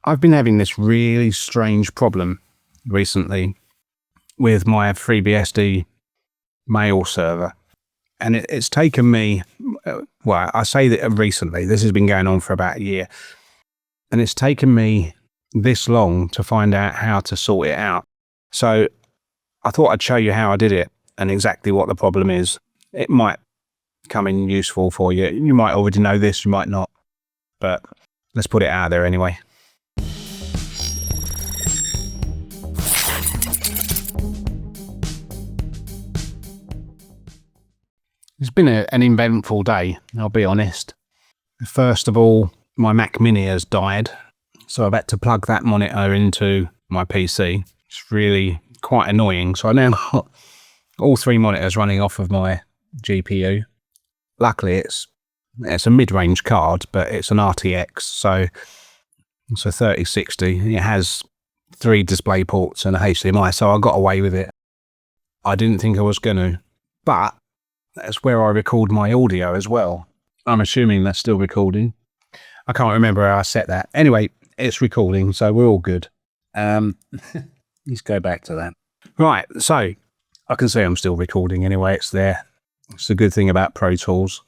I've been having this really strange problem recently with my FreeBSD mail server. And it's taken me, well, I say that recently, this has been going on for about a year. And it's taken me this long to find out how to sort it out. So I thought I'd show you how I did it and exactly what the problem is. It might come in useful for you. You might already know this, you might not. But let's put it out there anyway. It's been an eventful day, I'll be honest. First of all, my Mac Mini has died, so I've had to plug that monitor into my PC. It's really quite annoying. So I now got all three monitors running off of my GPU. Luckily, it's a mid-range card, but it's an RTX, so it's a 3060. It has 3 display ports and a HDMI, so I got away with it. I didn't think I was going to, but that's where I record my audio as well. I'm assuming that's still recording. I can't remember how I set that. Anyway, it's recording, so we're all good. Let's go back to that. Right, so I can see I'm still recording anyway. It's there. It's a good thing about Pro Tools.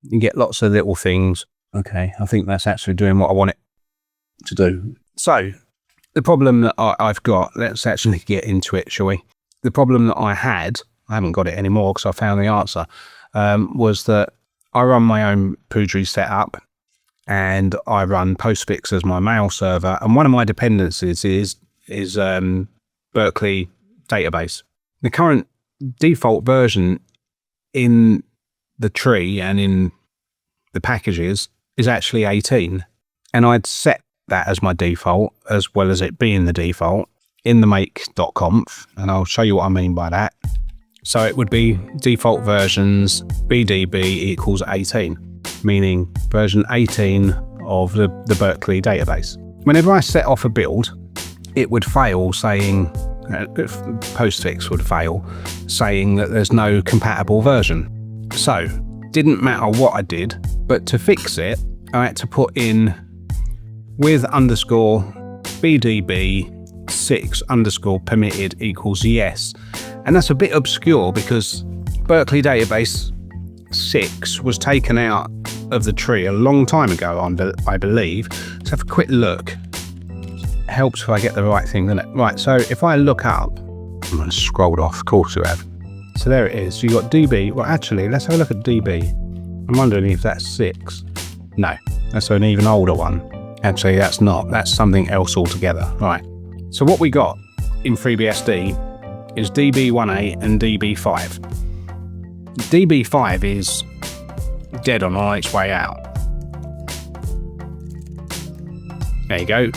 You get lots of little things. Okay, I think that's actually doing what I want it to do. So, the problem that I've got, let's actually get into it, shall we? The problem that I had, I haven't got it anymore because I found the answer, was that I run my own Poudre setup and I run Postfix as my mail server, and one of my dependencies is Berkeley database. The current default version in the tree and in the packages is actually 18, and I'd set that as my default as well as it being the default in the make.conf, and I'll show you what I mean by that. So it would be default versions BDB equals 18, meaning version 18 of the Berkeley database. Whenever I set off a build, it would fail saying, Postfix would fail saying that there's no compatible version. So didn't matter what I did, but to fix it, I had to put in with underscore BDB 6 underscore permitted equals yes. And that's a bit obscure because Berkeley database 6 was taken out of the tree a long time ago, I believe. Let's have a quick look. It helps if I get the right thing, doesn't it? Right, so if I look up, I'm going to scroll off, of course we have. So there it is. So you've got DB. Well, actually, let's have a look at DB. I'm wondering if that's 6. No, that's an even older one. Actually, that's not. That's something else altogether. Right. So what we got in FreeBSD is DB18 and DB5. DB5 is dead on its way out. There you go.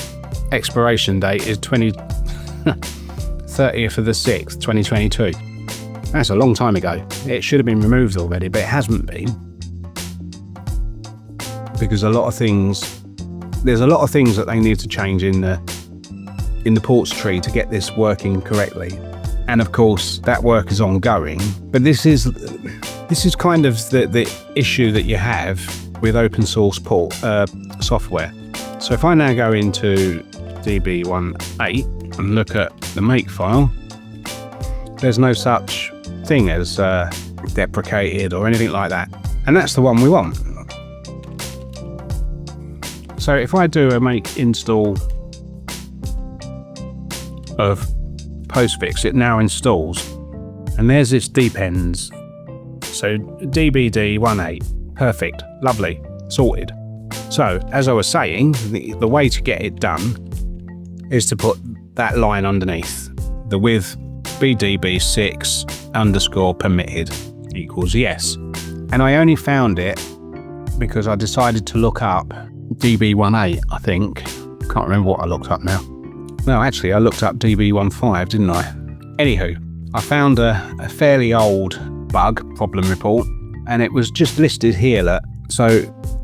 Expiration date is 30th of the 6th, 2022. That's a long time ago. It should have been removed already, but it hasn't been. Because there's a lot of things that they need to change in the ports tree to get this working correctly. And of course, that work is ongoing. But this is kind of the issue that you have with open source port software. So if I now go into DB18 and look at the make file, there's no such thing as deprecated or anything like that. And that's the one we want. So if I do a make install of Postfix, it now installs, and there's its depends. So DBD18, perfect, lovely, sorted. So as I was saying, the way to get it done is to put that line underneath the with BDB6 underscore permitted equals yes. And I only found it because I decided to look up DB18, I think. Can't remember what I looked up now. No, actually, I looked up DB15, didn't I? Anywho, I found a fairly old bug problem report, and it was just listed here. So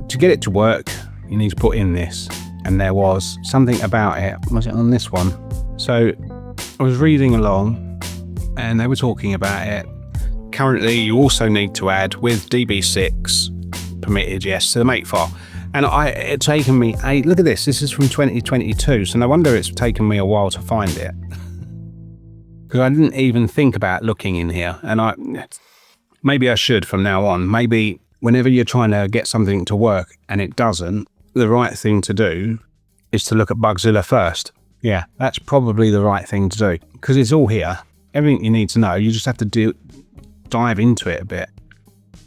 to get it to work, you need to put in this. And there was something about it. Was it on this one? So I was reading along, and they were talking about it. Currently, you also need to add with DB6 permitted yes to the make file. And it's taken me look at this. This is from 2022, so no wonder it's taken me a while to find it. Because I didn't even think about looking in here, and maybe I should from now on. Maybe whenever you're trying to get something to work and it doesn't, the right thing to do is to look at Bugzilla first. Yeah, that's probably the right thing to do, because it's all here. Everything you need to know, you just have to dive into it a bit.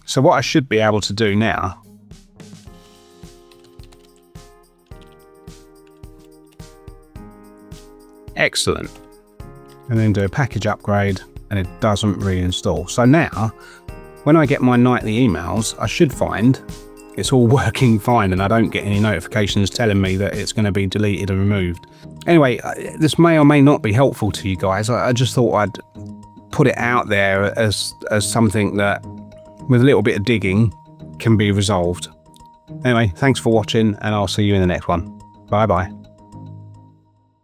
So what I should be able to do now excellent. And then do a package upgrade, and it doesn't reinstall. So now, when I get my nightly emails, I should find it's all working fine and I don't get any notifications telling me that it's going to be deleted or removed. Anyway, this may or may not be helpful to you guys. I just thought I'd put it out there as something that, with a little bit of digging, can be resolved. Anyway, thanks for watching, and I'll see you in the next one. Bye bye.